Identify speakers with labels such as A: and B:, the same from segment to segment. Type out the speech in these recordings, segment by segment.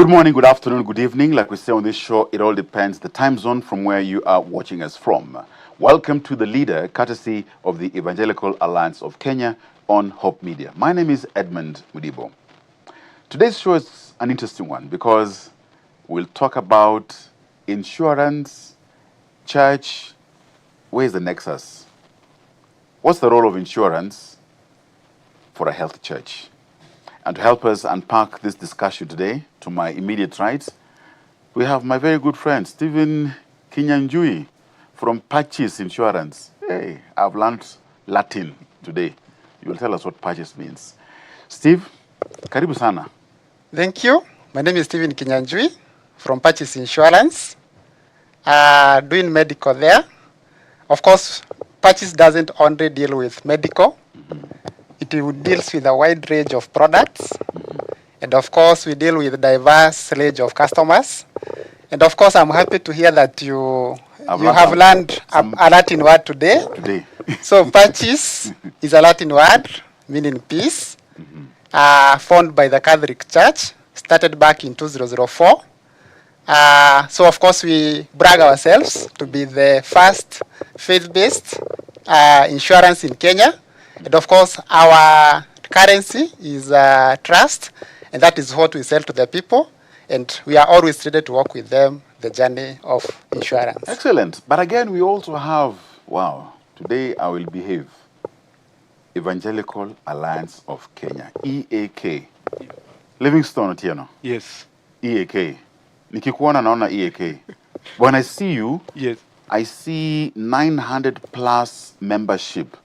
A: Good morning, good afternoon, good evening. Like we say on this show, it all depends the time zone from where you are watching us from. Welcome to The Leader, courtesy of the Evangelical Alliance of Kenya on Hope Media. My name is Edmund Mudibo. Today's show is an interesting one because we'll talk about insurance, church. Where's the nexus? What's the role of insurance for a healthy church? And to help us unpack this discussion today, to my immediate right, we have my very good friend, Stephen Kinyanjui from Purchase Insurance. Hey, I've learned Latin today. You will tell us what purchase means. Steve, karibu sana.
B: Thank you. My name is Stephen Kinyanjui from Purchase Insurance, doing medical there. Of course, Purchase doesn't only deal with medical. It deals with a wide range of products. And of course, we deal with a diverse range of customers. And of course, I'm happy to hear that you have learned a Latin word today. So Purchase is a Latin word meaning peace, formed by the Catholic Church, started back in 2004. So of course, we brag ourselves to be the first faith-based insurance in Kenya. And of course, our currency is trust, and that is what we sell to the people. And we are always ready to work with them, the journey of insurance.
A: Excellent. But again, we also have, wow, today I will behave, Evangelical Alliance of Kenya, EAK. Livingstone Otieno.
C: Yes.
A: EAK. Nikikuona naona EAK. When I see you,
C: Yes.
A: I see 900 plus membership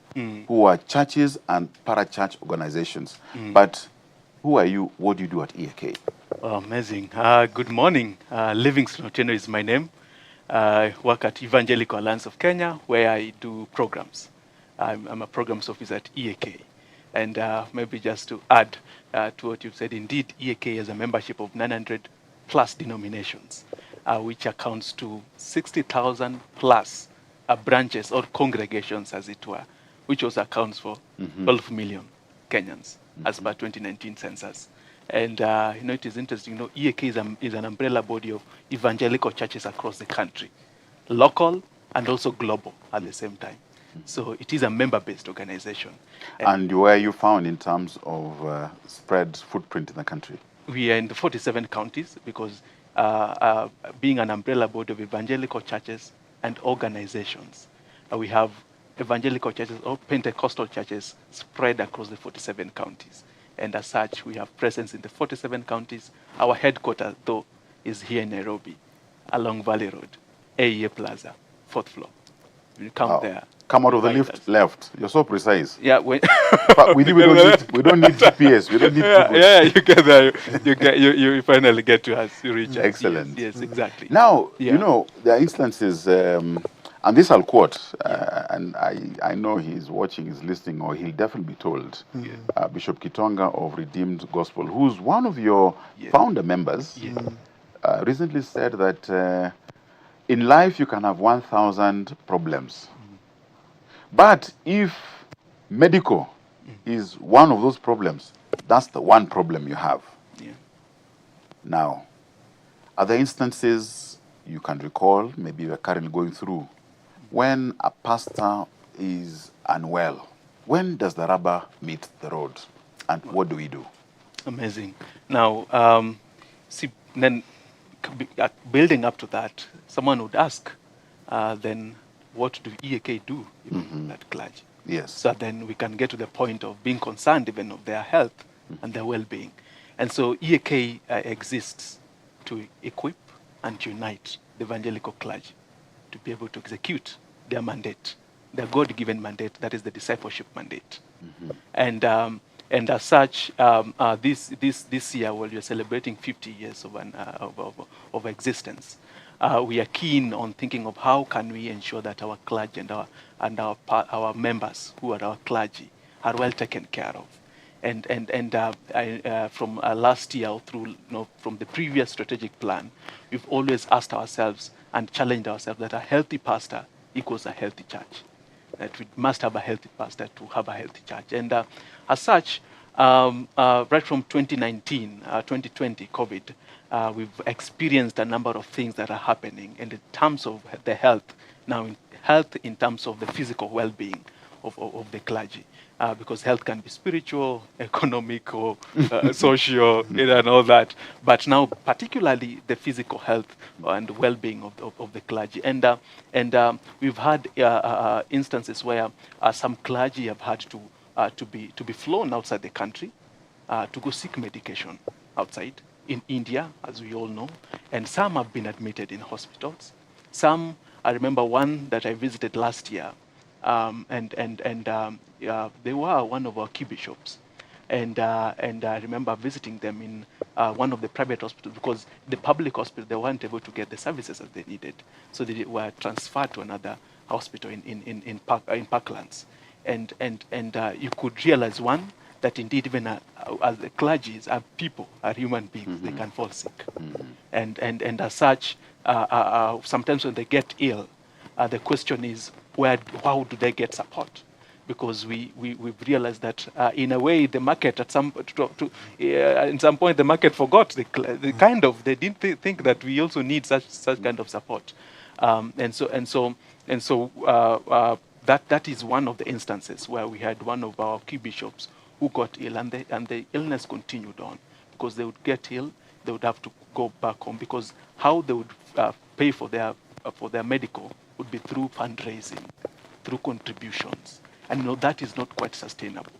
A: who are churches and para-church organizations. But who are you? What do you do at EAK?
C: Oh, amazing. Good morning. Livingstone Otieno is my name. I work at Evangelical Alliance of Kenya, where I do programs. I'm a programs officer at EAK. And maybe just to add to what you've said, indeed, EAK has a membership of 900 plus denominations, which accounts to 60,000 plus branches or congregations, as it were, which also accounts for 12 million Kenyans as per 2019 census. And it is interesting. EAK is an umbrella body of evangelical churches across the country, local and also global at the same time. So it is a member-based organization.
A: And where are you found in terms of spread footprint in the country?
C: We are in the 47 counties because being an umbrella board of evangelical churches and organizations, we have evangelical churches or Pentecostal churches spread across the 47 counties. And as such, we have presence in the 47 counties. Our headquarters, though, is here in Nairobi, along Valley Road, AEA Plaza, 4th floor. You come there.
A: Come out of the lift left. You're so precise.
C: Yeah,
A: but we don't need GPS. We don't need people.
C: Yeah, you get there. You finally get to us. You reach us.
A: Excellent.
C: Yes, exactly.
A: Now, there are instances, and this I'll quote, and I know he's watching, he's listening, or he'll definitely be told. Bishop Kitonga of Redeemed Gospel, who's one of your founder members, recently said that in life you can have 1,000 problems. But if medical is one of those problems, that's the one problem you have.
C: Yeah.
A: Now, are there instances you can recall, maybe you're currently going through, when a pastor is unwell? When does the rubber meet the road? And what do we do?
C: Amazing. Now, then building up to that, someone would ask, then what do EAK do in that clergy?
A: Yes.
C: So then we can get to the point of being concerned even of their health and their well-being. And so EAK exists to equip and unite the evangelical clergy to be able to execute their mandate, their God-given mandate, that is the discipleship mandate. And as such, this year, while we are celebrating 50 years of existence, we are keen on thinking of how can we ensure that our clergy and our members who are our clergy are well taken care of. From last year through, from the previous strategic plan, we've always asked ourselves and challenged ourselves that a healthy pastor equals a healthy church. That we must have a healthy pastor to have a healthy church. And as such, right from 2019, 2020, COVID, we've experienced a number of things that are happening in terms of the health. Now, health in terms of the physical well-being of the clergy. Because health can be spiritual, economic, or social, and all that. But now, particularly the physical health and well-being of the clergy. And we've had instances where some clergy have had to be flown outside the country to go seek medication outside in India, as we all know. And some have been admitted in hospitals. Some, I remember one that I visited last year, they were one of our key bishops, and I remember visiting them in one of the private hospitals, because the public hospital, they weren't able to get the services that they needed, so they were transferred to another hospital in Parklands, and you could realize, one, that indeed even as the clergies are people, are human beings, they can fall sick, and as such, sometimes when they get ill, the question is, how do they get support? Because we've realized that in a way the market at some point the market forgot the kind of, they didn't think that we also need such kind of support, and so that is one of the instances where we had one of our key bishops who got ill, and the illness continued on, because they would get ill, they would have to go back home, because how they would pay for their medical would be through fundraising, through contributions. And that is not quite sustainable.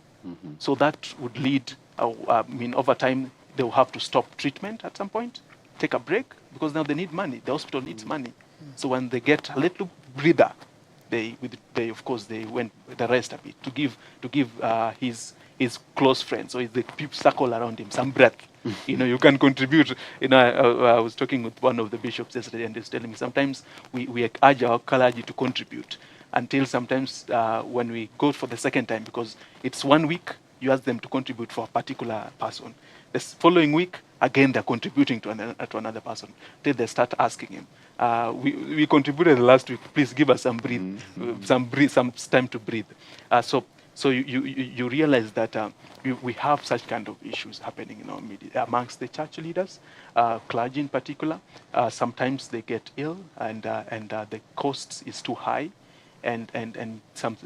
C: So that would lead, over time, they will have to stop treatment at some point, take a break, because now they need money. The hospital needs money. So when they get a little breather, they of course, they went the rest a bit to give his close friends, or the people circle around him, some breath. You can contribute. I was talking with one of the bishops yesterday, and he's telling me sometimes we urge our clergy to contribute until sometimes when we go for the second time, because it's 1 week, you ask them to contribute for a particular person. The following week, again, they're contributing to another person, till they start asking him, we contributed last week, please give us some time to breathe. So you realize that we have such kind of issues happening in our media amongst the church leaders, clergy in particular. Sometimes they get ill, and the cost is too high, and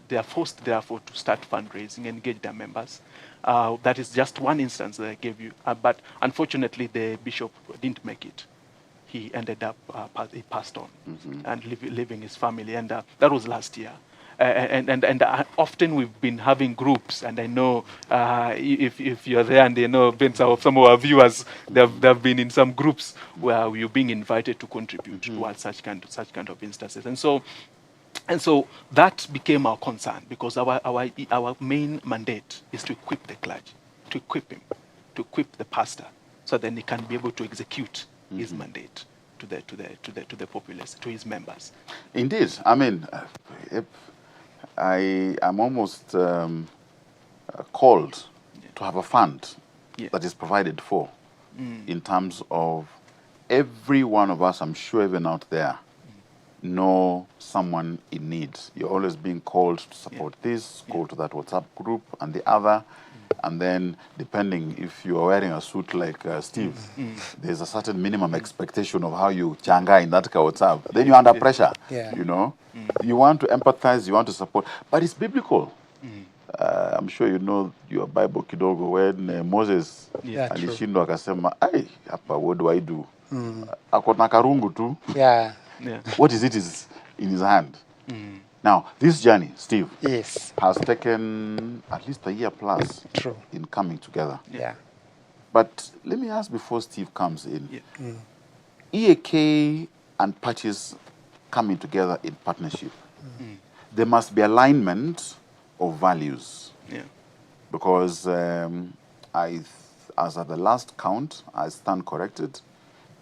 C: they are forced therefore to start fundraising, engage their members. That is just one instance that I gave you, but unfortunately the bishop didn't make it. He ended up he passed on and leaving his family, and that was last year. And often we've been having groups, and I know if you're there, and some of our viewers, they've been in some groups where you're being invited to contribute towards such kind of instances, and so that became our concern, because our main mandate is to equip the clergy, to equip him, to equip the pastor, so then he can be able to execute his mandate to the populace, to his members.
A: Indeed, I mean, I am almost called to have a fund that is provided for in terms of every one of us, I'm sure even out there, know someone in need. You're always being called to support this, go to that WhatsApp group and the other. And then, depending if you are wearing a suit like Steve, there's a certain minimum expectation of how you changa in that WhatsApp. Then you're under pressure, You want to empathize, you want to support. But it's biblical. I'm sure you know your Bible kidogo, when Moses alishindwa akasema, ai, hapa, what do I do? Ako na karungu tu. What is it is in his hand? Now, this journey, Steve, has taken at least a year plus in coming together. But let me ask before Steve comes in. EAK and Patches coming together in partnership. There must be alignment of values. Because as at the last count, I stand corrected,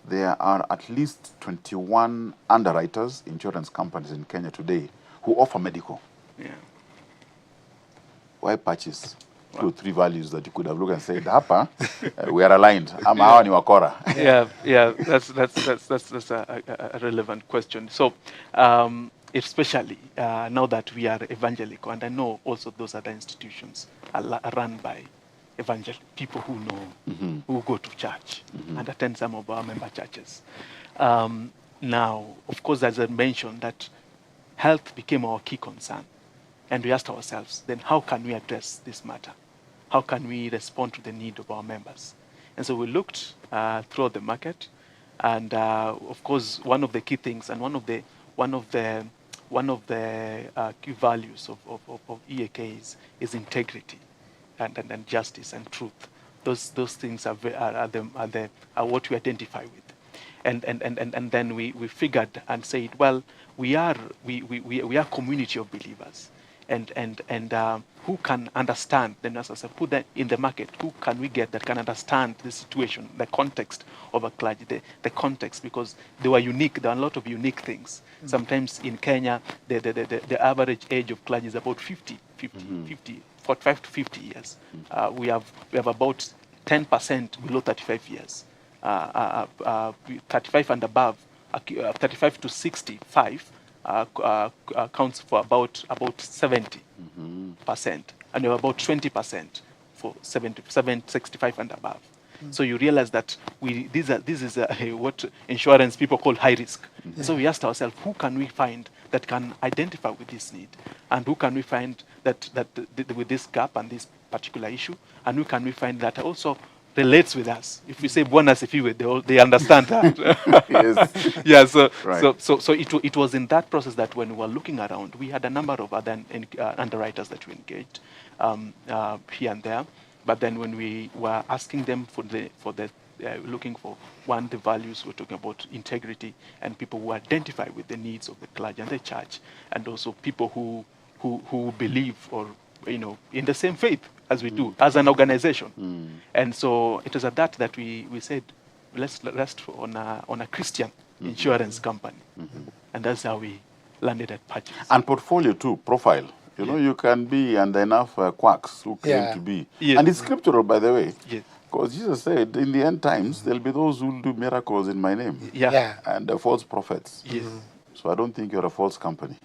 A: there are at least 21 underwriters, insurance companies in Kenya today, who offer medical. Why Patches? 2 or 3 values that you could have looked and said, "Hapa, we are aligned. Hawa ni wakora." That's
C: a relevant question. So, especially now that we are evangelical, and I know also those other institutions are run by people who know,
A: Mm-hmm.
C: who go to church and attend some of our member churches. Now, of course, as I mentioned, that health became our key concern. And we asked ourselves, then how can we address this matter? How can we respond to the need of our members? And so we looked throughout the market, and of course, one of the key things and one of the key values of EAK is integrity and justice and truth. Those things are what we identify with. And then we figured and said, well, we are a community of believers, and who can understand, then as I said, put that in the market, who can we get that can understand the situation, the context of a clergy, the context, because they were unique. There are a lot of unique things. Sometimes in Kenya, the average age of clergy is about 45 to 50 years. We have about 10% below 35 years. 35 and above, 35 to 65 counts for about 70%, and you have about 20% for 65 and above. So you realize that this is what insurance people call high risk. So we asked ourselves, who can we find that can identify with this need, and who can we find that with this gap and this particular issue, and who can we find that also relates with us. If we say boldness, they understand that.
A: Yes.
C: Yeah. So
A: Right.
C: so it was in that process that when we were looking around, we had a number of other underwriters that we engaged here and there. But then when we were asking them for the looking for the values, we're talking about integrity and people who identify with the needs of the clergy and the church, and also people who believe or in the same faith as we do as an organization. And so it was at that we said, let's rest on a Christian insurance company. And that's how we landed at Patches.
A: And portfolio too, profile. You can be and enough quacks who claim to be.
C: Yes.
A: And it's scriptural, by the way.
C: Yes.
A: Because Jesus said, in the end times, there'll be those who will do miracles in my name.
C: Yeah.
A: And false prophets.
C: Yes.
A: So I don't think you're a false company.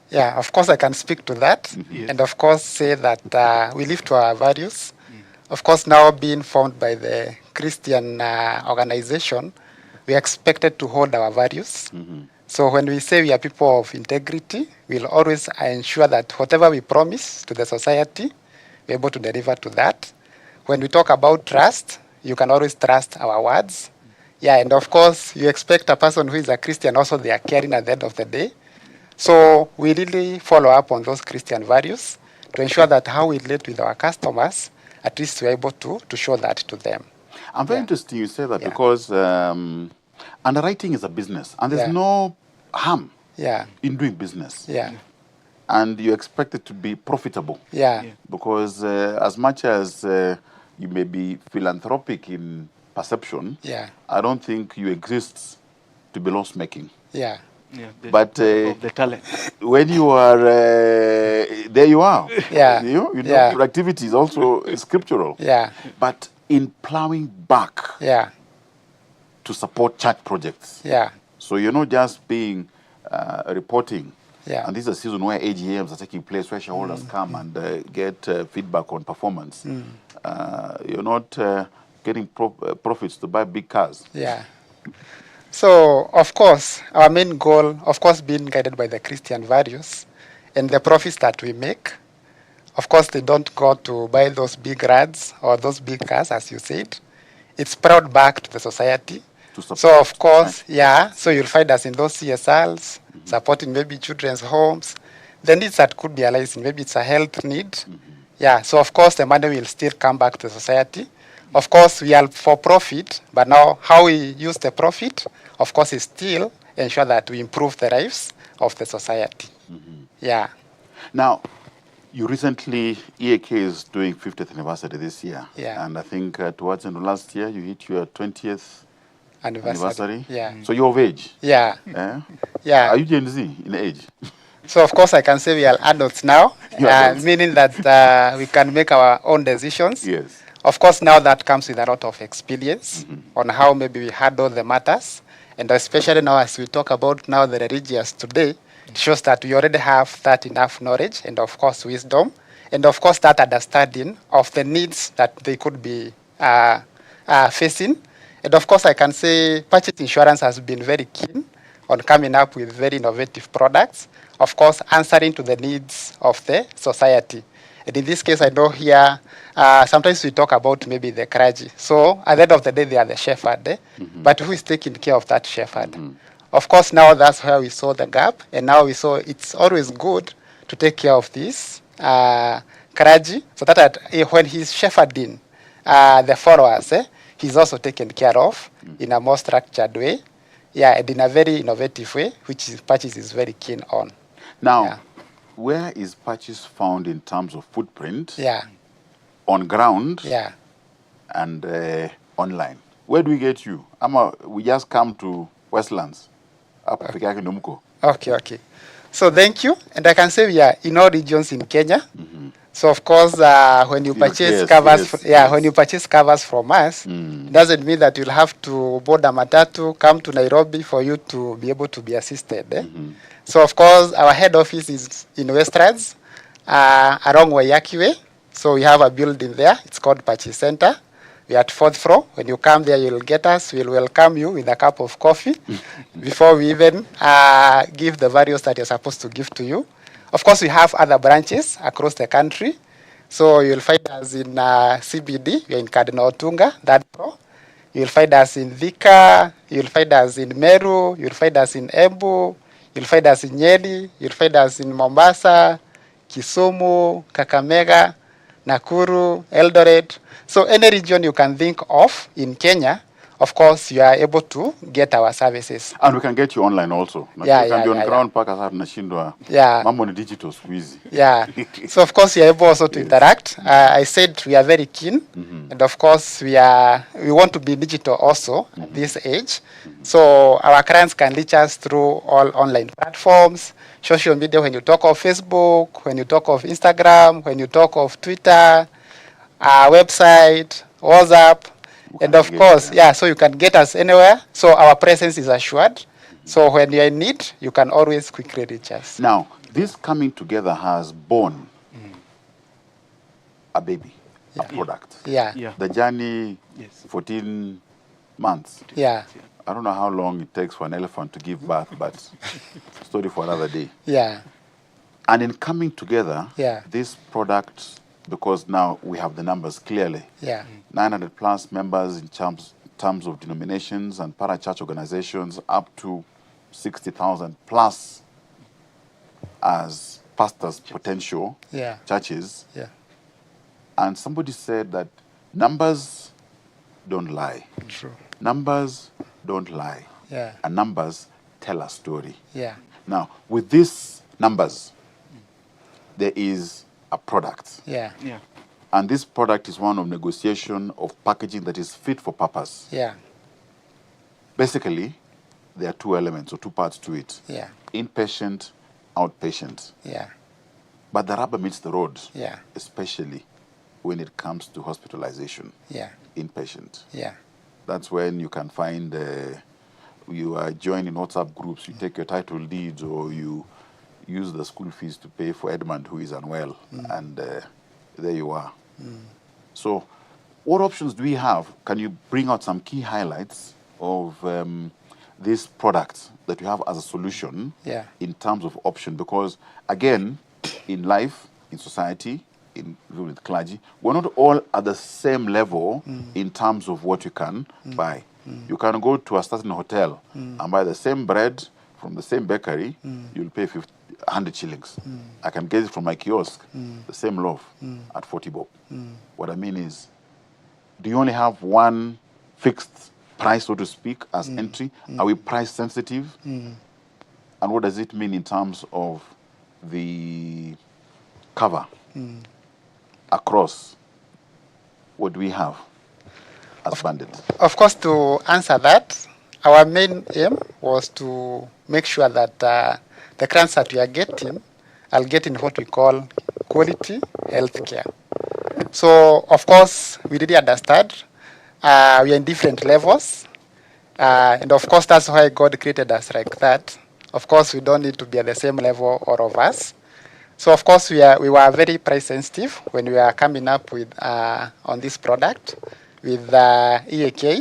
B: Yeah, of course I can speak to that.
C: Yes.
B: And of course say that we live to our values. Of course, now being formed by the Christian organization, we are expected to hold our values. So when we say we are people of integrity, we'll always ensure that whatever we promise to the society, we're able to deliver to that. When we talk about trust, you can always trust our words. Yeah, and of course, you expect a person who is a Christian also they are caring at the end of the day. So we really follow up on those Christian values to ensure that how we relate with our customers, at least we're able to show that to them.
A: I'm very interested you say that because underwriting is a business and there's no harm in doing business.
B: Yeah.
A: And you expect it to be profitable.
B: Yeah.
A: Because as much as you may be philanthropic in perception, I don't think you exist to be loss-making.
B: Yeah.
C: Yeah,
A: but
C: the talent.
A: When you are there, you are.
B: Yeah.
A: Productivity is also scriptural.
B: Yeah.
A: But in plowing back to support church projects.
B: Yeah.
A: So you're not just being reporting.
B: Yeah.
A: And this is a season where AGMs are taking place, where shareholders come and get feedback on performance. You're not getting profits to buy big cars.
B: Yeah. So, of course, our main goal, of course, being guided by the Christian values and the profits that we make, of course, they don't go to buy those big rads or those big cars, as you said. It's brought back to the society. So, of course, so you'll find us in those CSRs, supporting maybe children's homes, the needs that could be arising. Maybe it's a health need. Yeah, so, of course, the money will still come back to the society. Of course, we are for profit, but now how we use the profit, of course, is still ensure that we improve the lives of the society. Yeah.
A: Now, you recently, EAK is doing 50th anniversary this year.
B: Yeah.
A: And I think towards the end of last year, you hit your 20th anniversary.
B: Yeah.
A: So you're of age.
B: Yeah. Yeah.
A: Are you Gen Z in age?
B: So, of course, I can say we are adults now, meaning that we can make our own decisions.
A: Yes.
B: Of course, now that comes with a lot of experience on how maybe we handle the matters. And especially now as we talk about now the religious today, it shows that we already have that enough knowledge and, of course, wisdom and of course that understanding of the needs that they could be facing. And of course I can say purchase insurance has been very keen on coming up with very innovative products, of course answering to the needs of the society. And in this case, I know here, sometimes we talk about maybe the clergy. So at the end of the day, they are the shepherd. But who is taking care of that shepherd? Of course, now that's where we saw the gap. And now we saw it's always good to take care of this clergy, so that when he's shepherding the followers, he's also taken care of in a more structured way. Yeah, and in a very innovative way, which Patches is very keen on.
A: Now,
B: Yeah.
A: where is Patches found in terms of footprint?
B: Yeah,
A: On ground
B: yeah.
A: and online? Where do we get you? We just come to Westlands.
B: Okay. So thank you. And I can say we are in all regions in Kenya. So of course, when you purchase when you purchase covers from us, it doesn't mean that you'll have to board a matatu, come to Nairobi for you to be able to be assisted. So of course, our head office is in Westlands, along Waiyaki Way. So we have a building there. It's called Purchase Center. We are at 4th floor. When you come there, you'll get us. We'll welcome you with a cup of coffee before we even give the values that you're supposed to give to you. Of course, we have other branches across the country. So you'll find us in CBD. We're in Cardinal Tunga, that floor. You'll find us in Thika. You'll find us in Meru. You'll find us in Embu. You'll find us in Nyeri. You'll find us in Mombasa, Kisumu, Kakamega, Nakuru, Eldoret. So any region you can think of in Kenya, of course, you are able to get our services.
A: And we can get you online also. You can be on ground paka sasa tunashindwa. Mambo ni digital squeeze.
B: Yeah. So of course you are able also to interact. I said we are very keen, and of course we want to be digital also at this age. So our clients can reach us through all online platforms, social media. When you talk of Facebook, when you talk of Instagram, when you talk of Twitter, website, WhatsApp. And of course, so you can get us anywhere. So our presence is assured. So when you're in need, you can always quickly reach us.
A: Now, this coming together has born a baby, a product.
B: Yeah.
A: The journey, 14 months.
B: Yeah.
A: I don't know how long it takes for an elephant to give birth, but story for another day.
B: Yeah.
A: And in coming together,
B: Yeah.
A: this product, because now we have the numbers clearly.
B: Yeah.
A: 900 plus members in terms of denominations and parachurch organizations, up to 60,000 plus as pastors' potential churches.
B: Yeah.
A: And somebody said that numbers don't lie.
B: True.
A: Numbers don't lie.
B: Yeah.
A: And numbers tell a story.
B: Yeah.
A: Now, with these numbers, there is a product.
B: Yeah.
A: And this product is one of negotiation of packaging that is fit for purpose.
B: Yeah.
A: Basically, there are two elements or two parts to it.
B: Yeah.
A: Inpatient, outpatient.
B: Yeah.
A: But the rubber meets the road.
B: Yeah.
A: Especially when it comes to hospitalization.
B: Yeah.
A: Inpatient.
B: Yeah.
A: That's when you can find you are joining WhatsApp groups, you take your title deeds, or you use the school fees to pay for Edmund, who is unwell, and there you are. So what options do we have? Can you bring out some key highlights of this product that you have as a solution in terms of option? Because again, in life, in society, with clergy, we're not all at the same level in terms of what you can buy. You can go to a certain hotel and buy the same bread from the same bakery, you'll pay 100 shillings. I can get it from my kiosk, the same loaf, at 40 bob. What I mean is, do you only have one fixed price, so to speak, as entry? Are we price sensitive? And what does it mean in terms of the cover across what we have as banded?
B: Of course, to answer that, our main aim was to make sure that the clients that we are getting are getting what we call quality health care. So, of course, we really understand we are in different levels. And of course, that's why God created us like that. Of course, we don't need to be at the same level, all of us. So of course we were very price sensitive when we were coming up with on this product with EAK,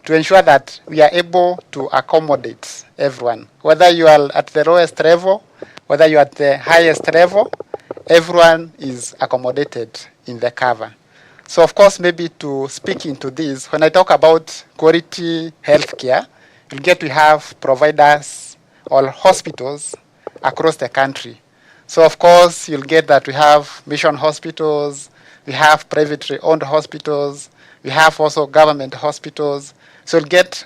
B: to ensure that we are able to accommodate everyone, whether you are at the lowest level, whether you are at the highest level, everyone is accommodated in the cover. So of course, maybe to speak into this, when I talk about quality healthcare, you get to have providers or hospitals across the country. So of course, you'll get that we have mission hospitals, we have privately owned hospitals, we have also government hospitals. So you'll get,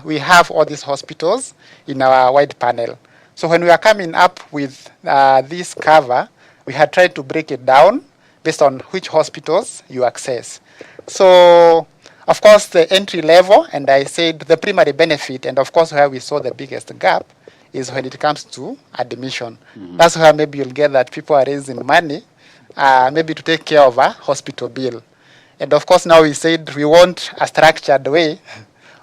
B: we have all these hospitals in our wide panel. So when we are coming up with this cover, we had tried to break it down based on which hospitals you access. So, of course, the entry level, and I said the primary benefit, and of course where we saw the biggest gap, is when it comes to admission. Mm-hmm. That's where maybe you'll get that people are raising money, maybe to take care of a hospital bill. And of course now we said we want a structured way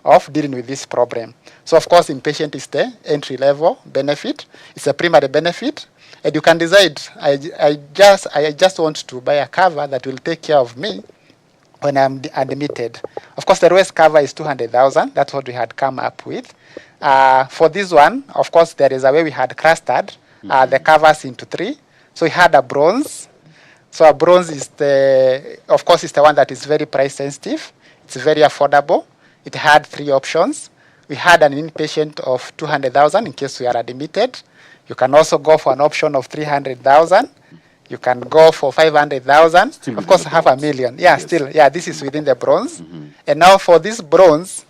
B: of dealing with this problem. So of course inpatient is the entry level benefit, it's a primary benefit, and you can decide, I just want to buy a cover that will take care of me when I'm admitted. Of course the lowest cover is 200,000, that's what we had come up with. For this one, of course there is a way we had clustered the covers into three. So we had a bronze. So a bronze is of course is the one that is very price sensitive, it's very affordable. It had three options. We had an inpatient of 200,000 in case we are admitted. You can also go for an option of 300,000. You can go for 500,000. Of course, half a million. Yeah, yes. Still, yeah, this is within the bronze. Mm-hmm. And now for this bronze,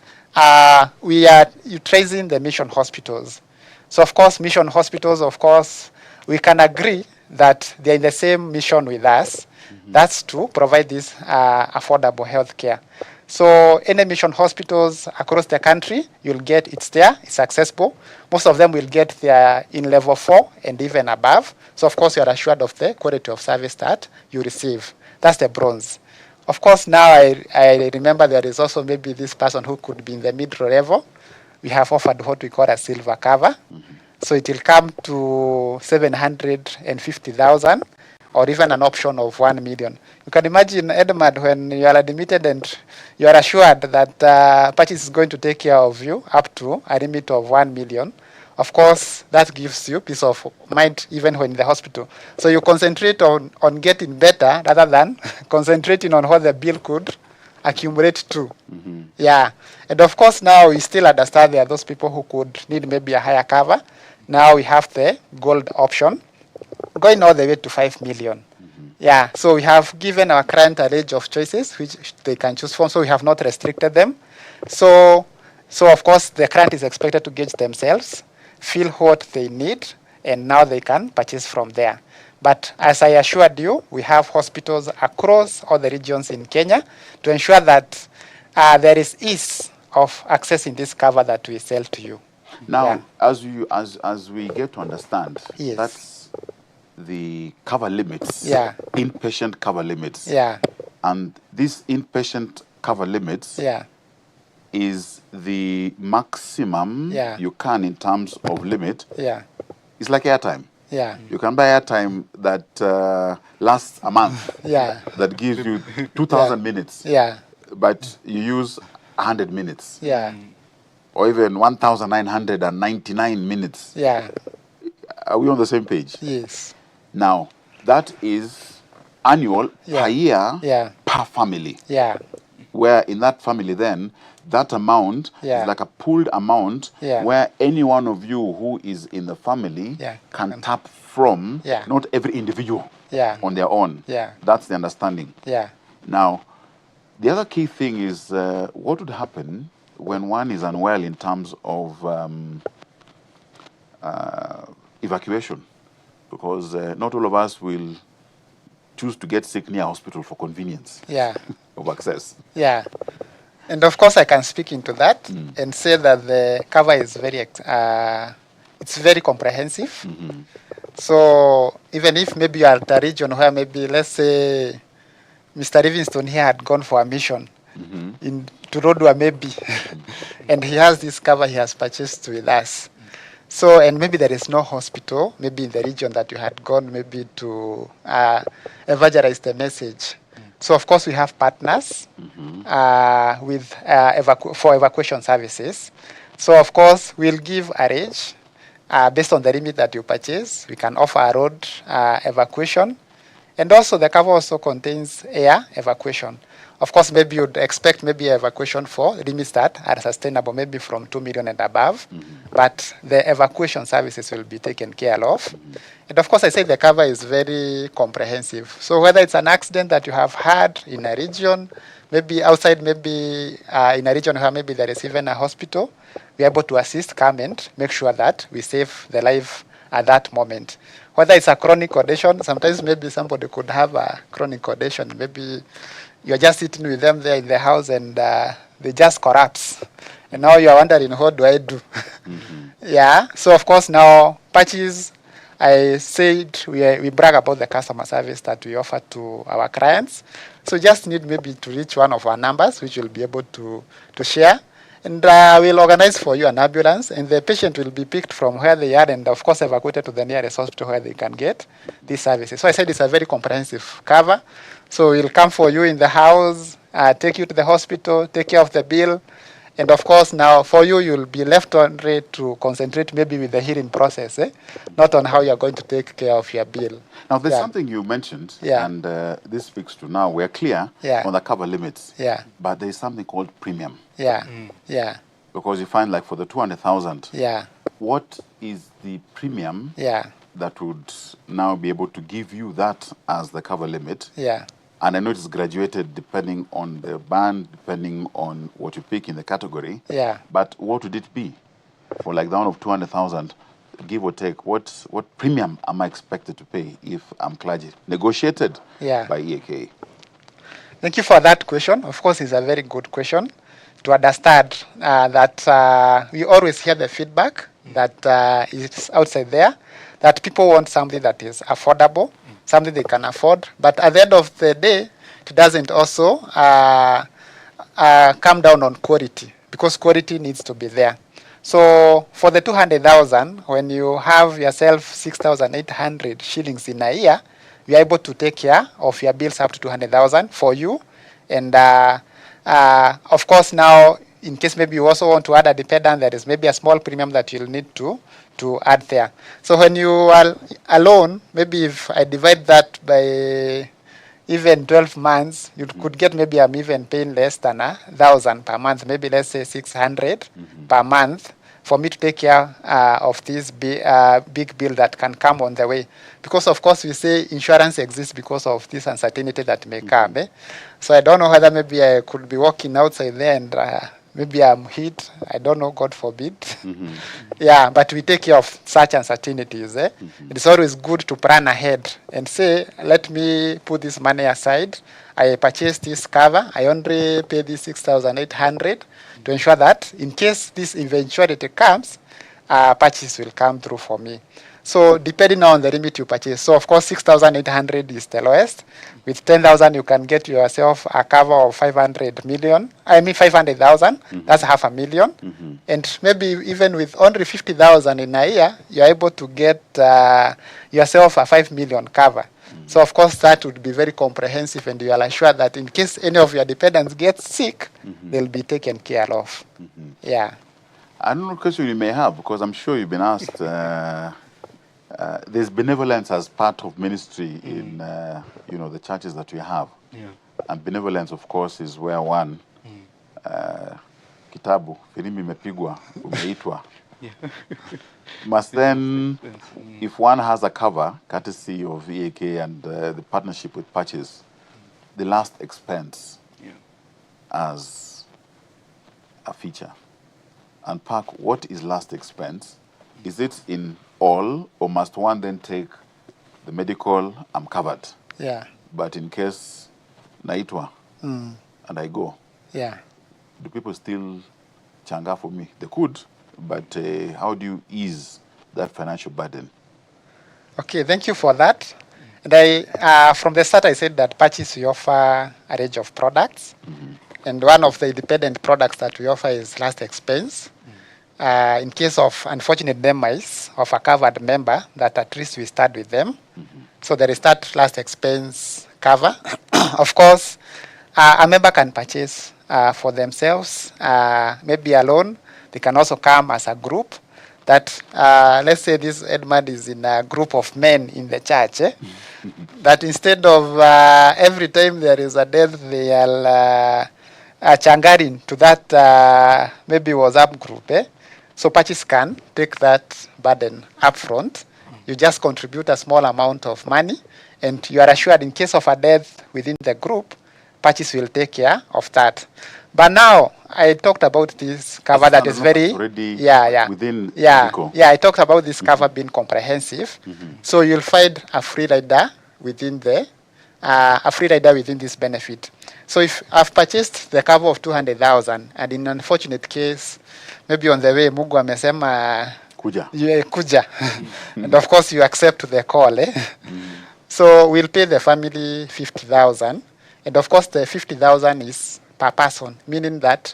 B: we are utilizing the mission hospitals. So of course, mission hospitals, of course, we can agree that they're in the same mission with us. Mm-hmm. That's to provide this affordable health care. So any mission hospitals across the country, you'll get it's there, it's accessible. Most of them will get there in level 4 and even above. So of course you're assured of the quality of service that you receive. That's the bronze. Of course now I remember there is also maybe this person who could be in the middle level. We have offered what we call a silver cover. Mm-hmm. So it will come to 750,000 or even an option of 1 million. You can imagine, Edmund, when you are admitted and you are assured that Patches is going to take care of you up to a limit of 1 million. Of course, that gives you peace of mind even when in the hospital. So you concentrate on getting better rather than concentrating on what the bill could accumulate to. Mm-hmm. Yeah. And of course, now we still understand there are those people who could need maybe a higher cover. Now we have the gold option, going all the way to 5 million. Mm-hmm. Yeah, so we have given our client a range of choices which they can choose from, so we have not restricted them. So of course, the client is expected to gauge themselves, feel what they need, and now they can purchase from there. But as I assured you, we have hospitals across all the regions in Kenya to ensure that there is ease of accessing this cover that we sell to you.
A: Now, yeah. as we get to understand, yes. That's the cover limits, yeah. Inpatient cover limits.
B: Yeah.
A: And this inpatient cover limits
B: yeah.
A: is the maximum
B: yeah.
A: you can in terms of limit.
B: Yeah.
A: It's like airtime.
B: Yeah.
A: You can buy airtime that lasts a month.
B: Yeah.
A: That gives you 2,000
B: yeah.
A: minutes.
B: Yeah.
A: But you use 100 minutes.
B: Yeah.
A: Or even 1,999 minutes.
B: Yeah.
A: Are we on the same page?
B: Yes.
A: Now, that is annual
B: yeah.
A: per year
B: yeah.
A: per family.
B: Yeah.
A: Where in that family then, that amount
B: yeah.
A: is like a pooled amount
B: yeah.
A: where any one of you who is in the family
B: yeah.
A: can tap from,
B: yeah.
A: not every individual
B: yeah.
A: on their own.
B: Yeah.
A: That's the understanding.
B: Yeah.
A: Now, the other key thing is what would happen when one is unwell in terms of evacuation, because not all of us will choose to get sick near a hospital for convenience
B: yeah.
A: of access.
B: Yeah. And of course I can speak into that and say that the cover is very, it's very comprehensive. Mm-hmm. So even if maybe you are at a region where maybe, let's say, Mr. Livingstone here had gone for a mission to Rodwa maybe, and he has this cover he has purchased with us. So, and maybe there is no hospital, maybe in the region that you had gone, maybe to evangelize the message. So, of course, we have partners with for evacuation services. So, of course, we'll give a range based on the limit that you purchase. We can offer a road evacuation. And also, the cover also contains air evacuation. Of course, maybe you'd expect maybe evacuation for limits that are sustainable, maybe from 2 million and above. But the evacuation services will be taken care of. And of course, I say the cover is very comprehensive. So whether it's an accident that you have had in a region, maybe outside, maybe in a region where maybe there is even a hospital, we're able to assist, come and make sure that we save the life at that moment. Whether it's a chronic condition, sometimes maybe somebody could have a chronic condition. Maybe you're just sitting with them there in the house and they just collapse. And now you're wondering, what do I do? Yeah, so of course now patches, I said we brag about the customer service that we offer to our clients. So just need maybe to reach one of our numbers, which we'll be able to share. And we'll organize for you an ambulance, and the patient will be picked from where they are and, of course, evacuated to the nearest hospital where they can get these services. So I said it's a very comprehensive cover. So we'll come for you in the house, take you to the hospital, take care of the bill. And, of course, now for you, you'll be left only to concentrate maybe with the healing process, not on how you're going to take care of your bill.
A: Now, there's something you mentioned, and this speaks to now we're clear on the cover limits, but there's something called premium. Because you find, like, for the 200,000, what is the premium that would now be able to give you that as the cover limit? And I know it's graduated depending on the band, depending on what you pick in the category. But what would it be for, like, the one of 200,000? Give or take, what premium am I expected to pay if I'm clergy? Negotiated by EAK.
B: Thank you for that question. Of course, it's a very good question to understand that we always hear the feedback that is outside there, that people want something that is affordable, something they can afford. But at the end of the day, it doesn't also come down on quality, because quality needs to be there. So for the 200,000, when you have yourself 6,800 shillings in a year, you are able to take care of your bills up to 200,000 for you. And of course, now, in case maybe you also want to add a dependent, there is maybe a small premium that you'll need to add there. So when you are alone, maybe if I divide that by even 12 months, you could get maybe I'm even paying less than 1,000 per month, maybe let's say 600 per month for me to take care of this big bill that can come on the way. Because, of course, we say insurance exists because of this uncertainty that may come. So I don't know whether maybe I could be walking outside there and maybe I'm hit. I don't know, God forbid. Yeah, but we take care of such uncertainties. It's always good to plan ahead and say, let me put this money aside. I purchased this cover. I only pay this 6,800 to ensure that in case this eventuality comes, purchase will come through for me. So depending on the limit you purchase. So, of course, 6,800 is the lowest. With 10,000, you can get yourself a cover of 500,000. That's 500,000. And maybe even with only 50,000 in a year, you're able to get yourself a 5 million cover. So, of course, that would be very comprehensive, and you are assured that in case any of your dependents get sick, they'll be taken care of. Yeah.
A: I don't know what question you may have, because I'm sure you've been asked. There's benevolence as part of ministry in the churches that we have. And benevolence, of course, is where one kitabu filimbi imepigwa umeitwa. Must then, if one has a cover courtesy of EAK and the partnership with Patches, the last expense as a feature. And Park, what is last expense? Is it in all, or must one then take the medical, I'm covered? But in case naitwa and I go, do people still changa for me? They could, but how do you ease that financial burden?
B: Okay, thank you for that. And I, from the start, I said that Patches, we offer a range of products. And one of the independent products that we offer is last expense. in case of unfortunate demise of a covered member, that at least we start with them. So there is that last expense cover. Of course, a member can purchase for themselves, maybe alone. They can also come as a group. That let's say this Edmund is in a group of men in the church. That instead of every time there is a death, they are changaring to that maybe WhatsApp group. So purchase can take that burden upfront. You just contribute a small amount of money, and you are assured in case of a death within the group, purchase will take care of that. But now I talked about this cover that is very
A: within
B: medical. I talked about this cover being comprehensive. So you'll find a free rider within the within this benefit. So if I've purchased the cover of 200,000, and in an unfortunate case, maybe on the way Mungu amesema kuja, and of course you accept the call. So we'll pay the family 50,000, and of course the 50,000 is per person, meaning that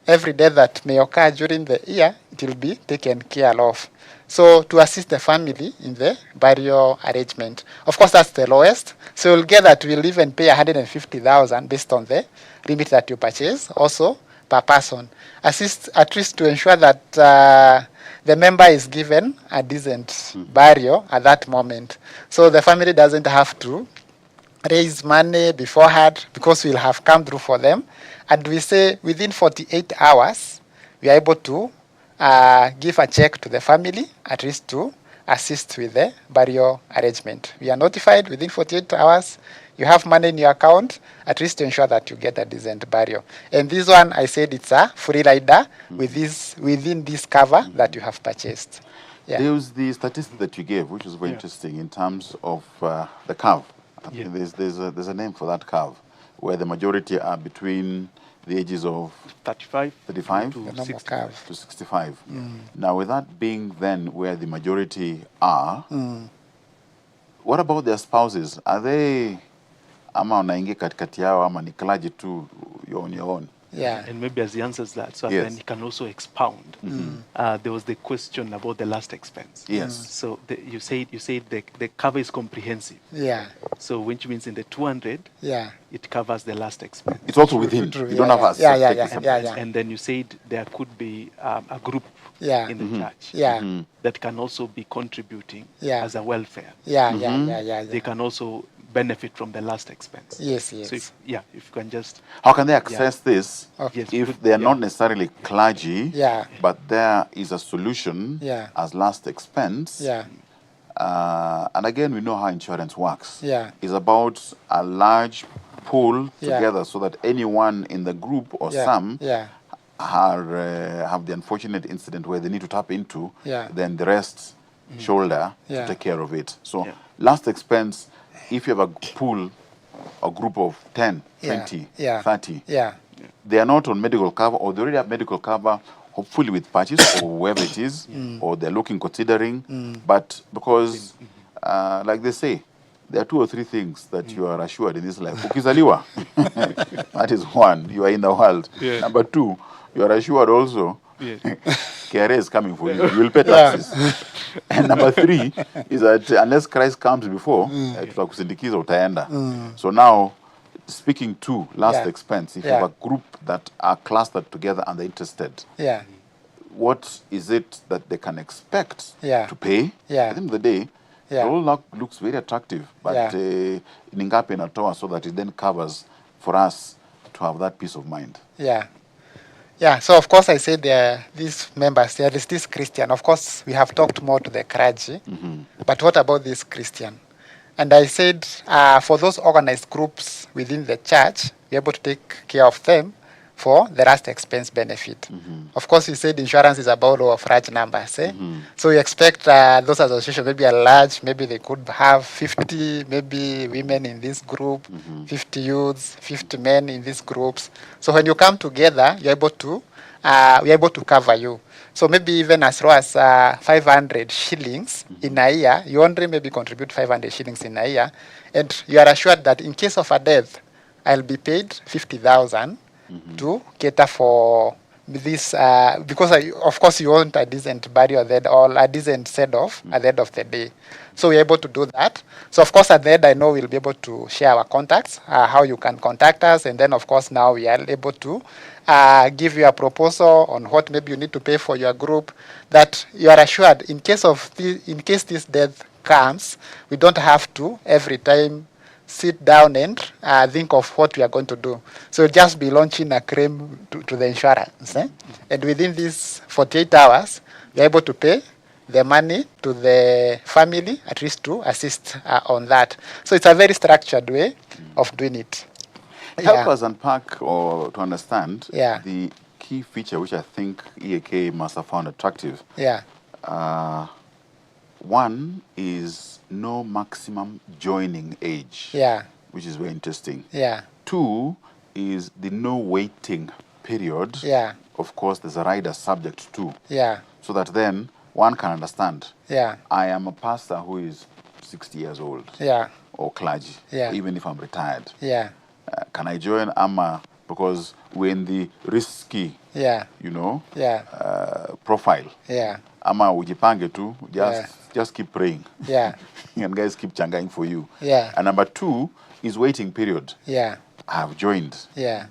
B: every day that may occur during the year, it will be taken care of. So to assist the family in the burial arrangement. Of course, that's the lowest. So you'll get that we'll even pay 150,000 based on the limit that you purchase, also per person. Assist at least to ensure that the member is given a decent burial at that moment. So the family doesn't have to raise money beforehand, because we'll have come through for them. And we say within 48 hours, we are able to give a check to the family, at least to assist with the burial arrangement. We are notified within 48 hours. You have money in your account, at least to ensure that you get a decent burial. And this one, I said it's a free rider within this cover that you have purchased.
A: There was the statistic that you gave, which was very interesting in terms of the curve. There's a name for that curve, where the majority are between the ages of 35 to 65. Now, with that being then where the majority are, what about their spouses? Are they ama unaingia katikati yao ama ni clergy tu on your own?
C: And maybe as he answers that, so then he can also expound. There was the question about the last expense. So you said the cover is comprehensive. So which means in the 200, it covers the last expense.
A: It's also within. You don't have us.
C: And then you said there could be a group in the church that can also be contributing as a welfare. They can also benefit from the last expense. So if you can just...
A: How can they access this if they are not necessarily clergy, but there is a solution as last expense? And again, we know how insurance works. It's about a large pool together so that anyone in the group or some have the unfortunate incident where they need to tap into, then the rest shoulder to take care of it. So last expense, if you have a pool, a group of 10, 20, 30, they are not on medical cover, or they already have medical cover, hopefully with purchase or whoever it is, or they're considering. But because, like they say, there are 2 or 3 things that you are assured in this life. Ukizaliwa, that is one, you are in the world. Number 2, you are assured also, KRA is coming for you. You will pay taxes. And number 3 is that unless Christ comes before, tutakusindikiza utaenda. So now, speaking to last expense, if you have a group that are clustered together and they're interested, what is it that they can expect to pay? At the end of the day, it all looks very attractive, but ningapi inatoa so that it then covers for us to have that peace of mind.
B: So of course I said these members, there is this Christian. Of course, we have talked more to the clergy, but what about this Christian? And I said, for those organized groups within the church, we're able to take care of them for the last expense benefit. Of course, we said insurance is about law of large numbers. So we expect those associations, maybe a large, maybe they could have 50, maybe women in this group, 50 youths, 50 men in these groups. So when you come together, you're able to, we're able to cover you. So maybe even as low as 500 shillings in a year, you only maybe contribute 500 shillings in a year, and you are assured that in case of a death, I'll be paid 50,000 to cater for this because of course you want a decent burial then, or a decent send off at the end of the day. So we're able to do that. So of course at the end I know we'll be able to share our contacts, how you can contact us, and then of course now we are able to give you a proposal on what maybe you need to pay for your group, that you are assured in case this death comes, we don't have to every time sit down and think of what we are going to do. So just be launching a claim to the insurance. And within these 48 hours, you're able to pay the money to the family, at least to assist on that. So it's a very structured way of doing it.
A: Help us unpack or to understand
B: Yeah.
A: the key feature which I think EAK must have found attractive.
B: Yeah.
A: One is no maximum joining age,
B: Yeah.
A: which is very interesting.
B: Yeah.
A: Two is the no waiting period.
B: Yeah.
A: Of course, there's a rider subject to,
B: Yeah.
A: so that then one can understand.
B: Yeah.
A: I am a pastor who is 60 years old,
B: Yeah.
A: or clergy,
B: Yeah.
A: even if I'm retired.
B: Yeah.
A: Can I join AMA? Because we're in the risky,
B: Yeah. Yeah.
A: profile.
B: Yeah.
A: Ama ujipange tu, just keep praying.
B: Yeah.
A: And guys keep changaing for you.
B: Yeah.
A: And number two is waiting period.
B: Yeah.
A: I have joined.
B: Yeah.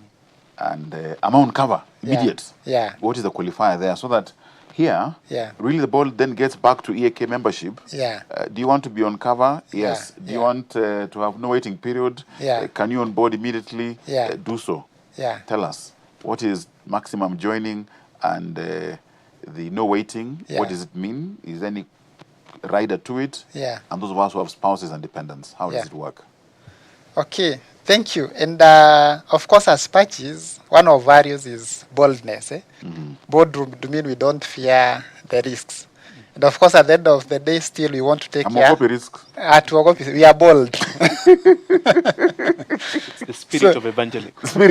A: And I'm on cover, immediate.
B: Yeah.
A: What is the qualifier there? So that here, really the ball then gets back to EAK membership.
B: Yeah.
A: Do you want to be on cover? Yes.
B: Yeah.
A: Do you want to have no waiting period?
B: Yeah.
A: Can you on board immediately?
B: Yeah.
A: Do so.
B: Yeah.
A: Tell us, what is maximum joining and the no waiting?
B: Yeah.
A: What does it mean? Is there any rider to it?
B: Yeah.
A: And those of us who have spouses and dependents, how does it work?
B: Okay, thank you. And of course, as patches, one of values is boldness. Bold to mean we don't fear the risks. And of course, at the end of the day, still we want to take care.
A: Risks.
B: We are bold.
C: It's the spirit of evangelical.
B: So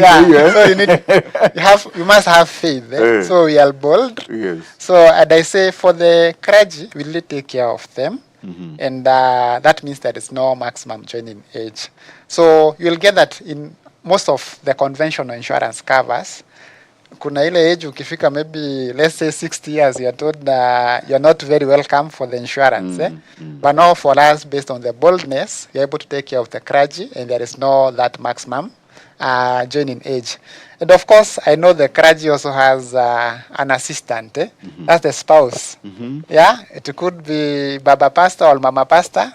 B: you must have faith. So we are bold.
A: Yes.
B: So and I say for the clergy, we really take care of them. And that means there is no maximum joining age. So you'll get that in most of the conventional insurance covers. Kuna ile age ukifika maybe let's say 60 years, you're told you're not very welcome for the insurance. But now for us, based on the boldness, you're able to take care of the clergy, and there is no that maximum joining age. And of course, I know the clergy also has an assistant. That's the spouse. Yeah, it could be Baba Pastor or Mama Pastor.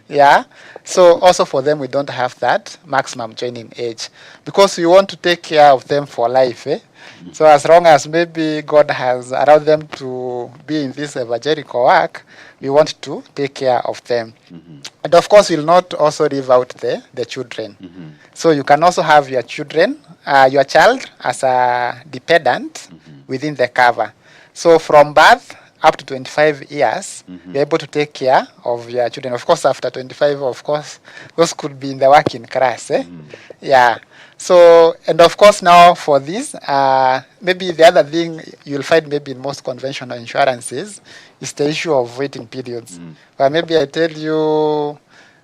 B: Yeah. So also for them, we don't have that maximum joining age because we want to take care of them for life. So as long as maybe God has allowed them to be in this evangelical work, we want to take care of them. And of course, we'll not also leave out the children. So you can also have your children, your child as a dependent within the cover. So from birth up to 25 years, you're able to take care of your children. Of course, after 25, of course, those could be in the working class. Yeah. So, and of course now for this, maybe the other thing you'll find maybe in most conventional insurances is the issue of waiting periods. Well, maybe I tell you,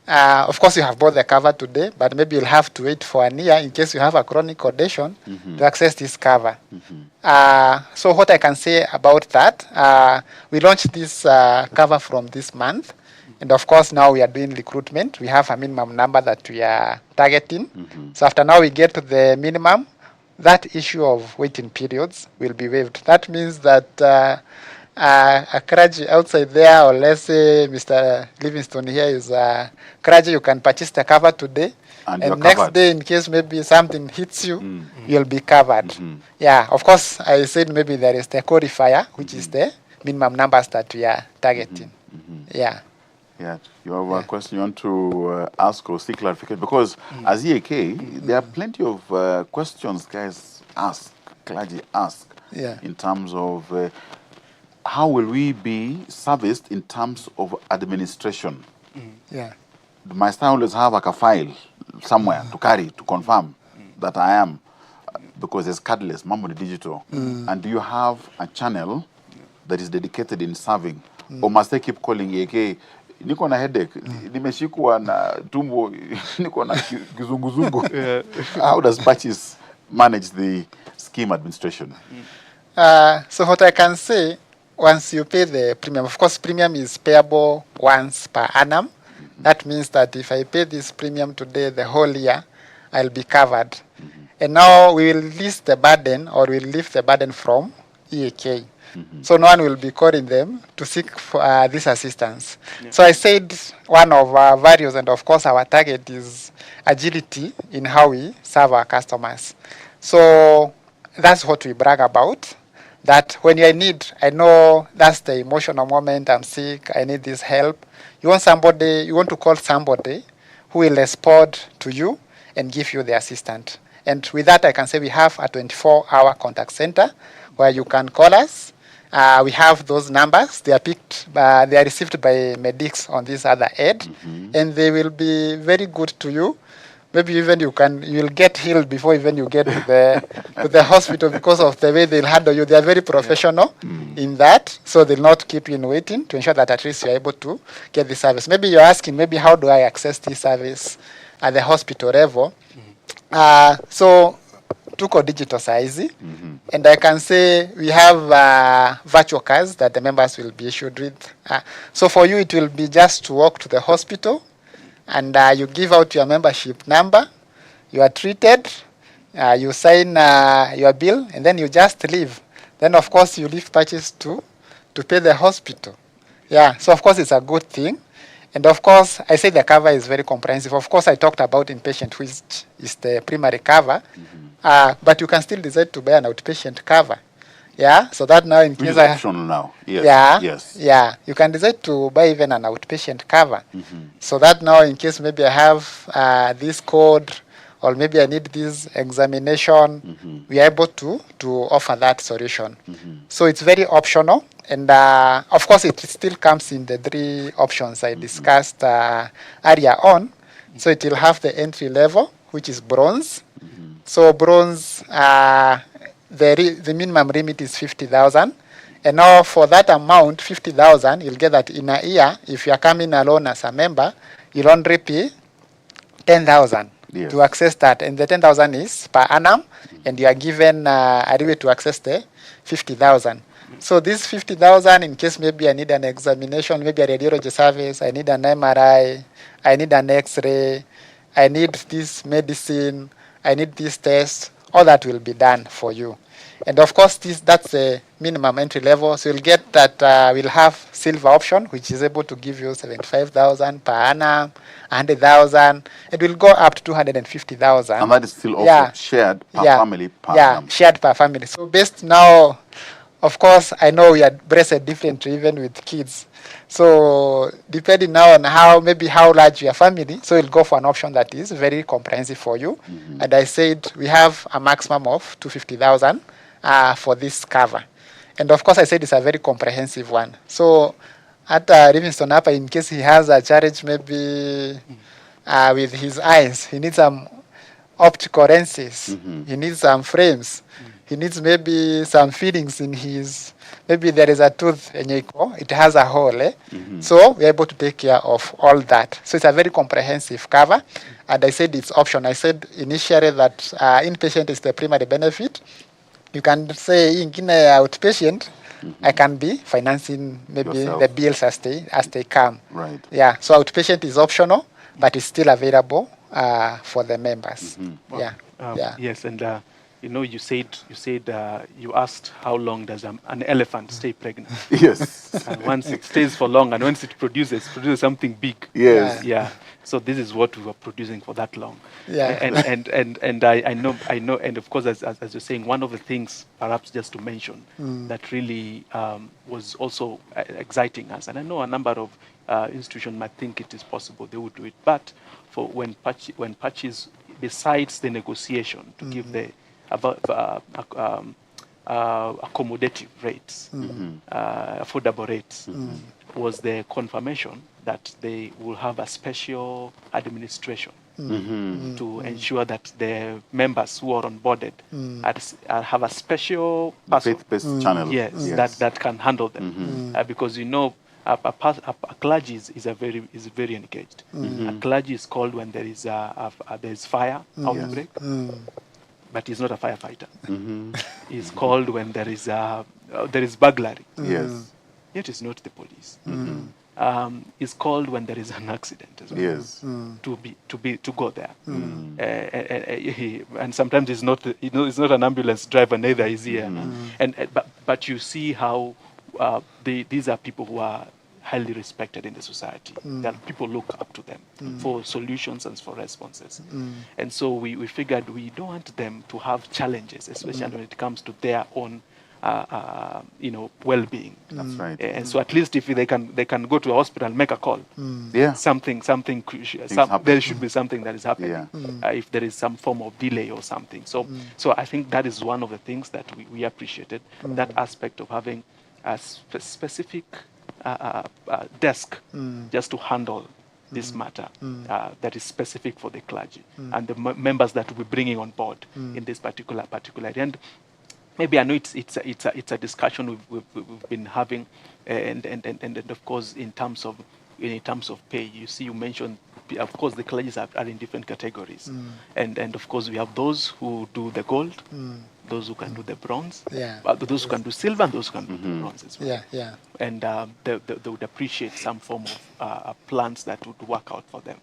B: of course you have bought the cover today, but maybe you'll have to wait for a year in case you have a chronic condition to access this cover. So what I can say about that, we launched this cover from this month. And of course, now we are doing recruitment. We have a minimum number that we are targeting. So after now we get to the minimum, that issue of waiting periods will be waived. That means that a clergy outside there, or let's say Mr. Livingstone here is a clergy, you can purchase the cover today. And next
A: covered.
B: day, in case maybe something hits you, you'll be covered. Yeah, of course, I said maybe there is the codifier, which is the minimum numbers that we are targeting. Yeah.
A: Yeah, you have a question you want to ask or seek clarification? Because as EAK, there are plenty of questions guys ask, clergy ask, in terms of how will we be serviced in terms of administration?
B: Yeah.
A: My staff always have like a file somewhere to carry to confirm that I am, because there's cardless, mambo digital. And do you have a channel that is dedicated in serving? Or must they keep calling EAK? Niko na headache, nimeshikwa na tumbo, niko na kizunguzungu. How does Patches manage the scheme administration?
B: So what I can say, once you pay the premium, of course, premium is payable once per annum. That means that if I pay this premium today, the whole year, I'll be covered. And now we will list the burden, or we'll lift the burden from EAK. So no one will be calling them to seek for, this assistance.
C: Yeah.
B: So I said one of our values, and of course our target is agility in how we serve our customers. So that's what we brag about. That when you're in need, I know that's the emotional moment, I'm sick, I need this help. You want somebody, you want to call somebody who will respond to you and give you the assistant. And with that, I can say we have a 24-hour contact center where you can call us. We have those numbers. They are picked, they are received by medics on this other end, and they will be very good to you. Maybe even you'll get healed before even you get to the hospital because of the way they'll handle you. They are very professional in that, so they'll not keep you in waiting to ensure that at least you're able to get the service. Maybe you're asking, maybe how do I access this service at the hospital level? So tuko digital size, and I can say we have virtual cards that the members will be issued with. So for you, it will be just to walk to the hospital, and you give out your membership number, you are treated, you sign your bill, and then you just leave. Then, of course, you leave purchase to pay the hospital. Yeah, so of course, it's a good thing. And of course, I say the cover is very comprehensive. Of course, I talked about inpatient, which is the primary cover, but you can still decide to buy an outpatient cover. Yeah, so that now in
A: Which
B: case
A: is optional now. Yes.
B: yeah,
A: Yes.
B: yeah, you can decide to buy even an outpatient cover. So that now in case maybe I have this code, or maybe I need this examination, we are able to offer that solution. So it's very optional, and of course it still comes in the 3 options I discussed earlier on. So it will have the entry level, which is bronze. So bronze, the minimum limit is 50,000. And now for that amount, 50,000, you'll get that in a year. If you are coming alone as a member, you'll only pay 10,000 to access that. And the 10,000 is per annum, and you are given a leeway to access the 50,000. So this 50,000, in case maybe I need an examination, maybe a radiology service, I need an MRI, I need an X-ray, I need this medicine, I need this test, all that will be done for you. And of course, that's the minimum entry level. So you'll get that we'll have silver option, which is able to give you 75,000 per annum, 100,000. It will go up to 250,000.
A: And that is still also shared per family per annum.
B: Shared per family. So based now, of course, I know we are blessed differently even with kids. So depending now on how large your family, so you'll go for an option that is very comprehensive for you. And I said we have a maximum of 250,000 for this cover. And of course, I said it's a very comprehensive one. So at Livingston Upper, in case he has a challenge maybe with his eyes, he needs some optical lenses, he needs some frames, he needs maybe some fillings in his, maybe there is a tooth, it has a hole. So we're able to take care of all that. So it's a very comprehensive cover. And I said it's optional. I said initially that inpatient is the primary benefit. You can say in outpatient, I can be financing maybe the bills as they come.
A: Right.
B: Yeah. So outpatient is optional, but it's still available for the members.
C: Wow.
B: Yeah.
C: Yes, and you said you asked how long does an elephant stay pregnant?
A: Yes.
C: And once it stays for long, and once it produces something big.
A: Yes.
C: Yeah. So this is what we were producing for that long.
B: Yeah.
C: And I know, and of course, as you're saying, one of the things, perhaps just to mention, that really was also exciting us, and I know a number of institutions might think it is possible they would do it, but for when patches, besides the negotiation to give the accommodative rates, affordable rates, was the confirmation that they will have a special administration to ensure that the members who are onboarded have a special person,
A: faith-based channel.
C: Yes. That can handle them, because a clergy is very engaged. A clergy is called when there is there's fire outbreak. but he's not a firefighter.
A: Mm-hmm.
C: He's called when there is burglary.
A: Yes.
C: Yet it's not the police.
A: Mm-hmm.
C: Is called when there is an accident as well.
A: Yes.
C: To go there. And sometimes it's not it's not an ambulance driver, neither is he. But you see how these are people who are highly respected in the society. That people look up to them for solutions and for responses. And so we figured we don't want them to have challenges, especially when it comes to their own well-being.
A: That's right.
C: And so at least if they can go to a hospital and make a call,
A: Yeah.
C: something crucial,
A: happen.
C: there should be something that is happening.
A: Yeah.
C: If there is some form of delay or something. So I think that is one of the things that we appreciated, that aspect of having a specific desk just to handle this matter that is specific for the clergy and the members that we're bringing on board in this particular area. And maybe I know it's a discussion we've been having, and of course in terms of pay, you mentioned, of course the clergies are in different categories, and of course we have those who do the gold, those who can do the bronze, those who can do silver, and those who can do the bronze as well. And they would appreciate some form of plans that would work out for them.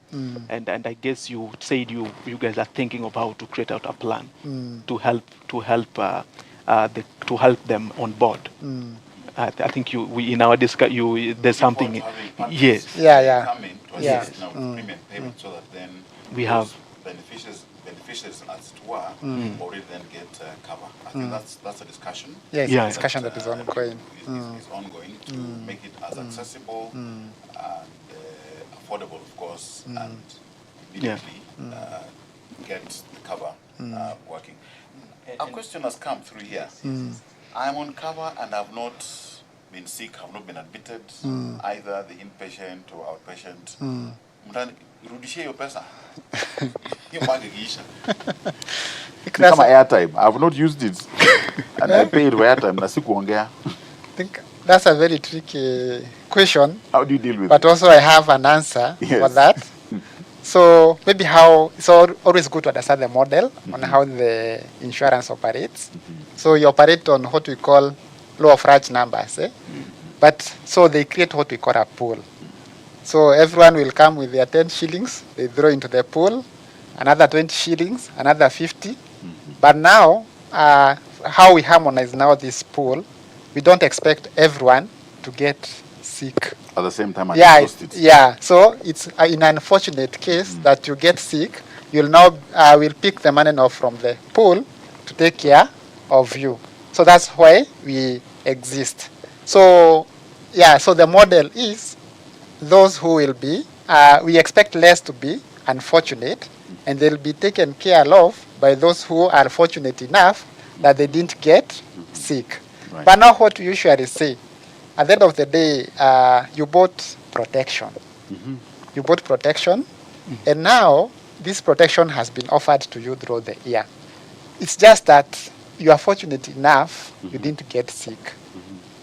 C: And I guess you said you guys are thinking of how to create out a plan to help them on board. I think in our discussion, there's something. Yes.
A: Come in to
B: Yeah.
A: assist now with premium payment, so that then
C: We have-
A: beneficiaries, as it were, already then get cover. I think that's a discussion.
B: Yes,
C: Yeah.
B: discussion that is ongoing.
A: Is ongoing to make it as accessible and affordable, of course, and immediately get the cover working. A question has come through here. I'm on cover and I've not been sick, have not been admitted, either the inpatient or outpatient. Rudishie hiyo pesa. Hiyo bagi ikiisha. Kama airtime, I've not used it. And I paid for airtime na sikuongea.
B: I think that's a very tricky question.
A: How do you deal with
B: But
A: it?
B: also I have an answer for
A: Yes.
B: that. So maybe how it's always good to understand the model on how the insurance operates. So you operate on what we call law of large numbers, but so they create what we call a pool. So everyone will come with their 10 shillings, they throw into the pool, another 20 shillings, another 50. But now, how we harmonize now this pool, we don't expect everyone to get sick.
A: At the same time, I
B: Yeah,
A: it.
B: yeah. So it's in an unfortunate case that you get sick, you'll now will pick the money now from the pool to take care of you. So that's why we exist. So yeah, so the model is those who will be, we expect less to be unfortunate, and they'll be taken care of by those who are fortunate enough that they didn't get sick.
A: Right.
B: But now what we usually say, at the end of the day, you bought protection. You bought protection, and now this protection has been offered to you throughout the year. It's just that you are fortunate enough you didn't get sick.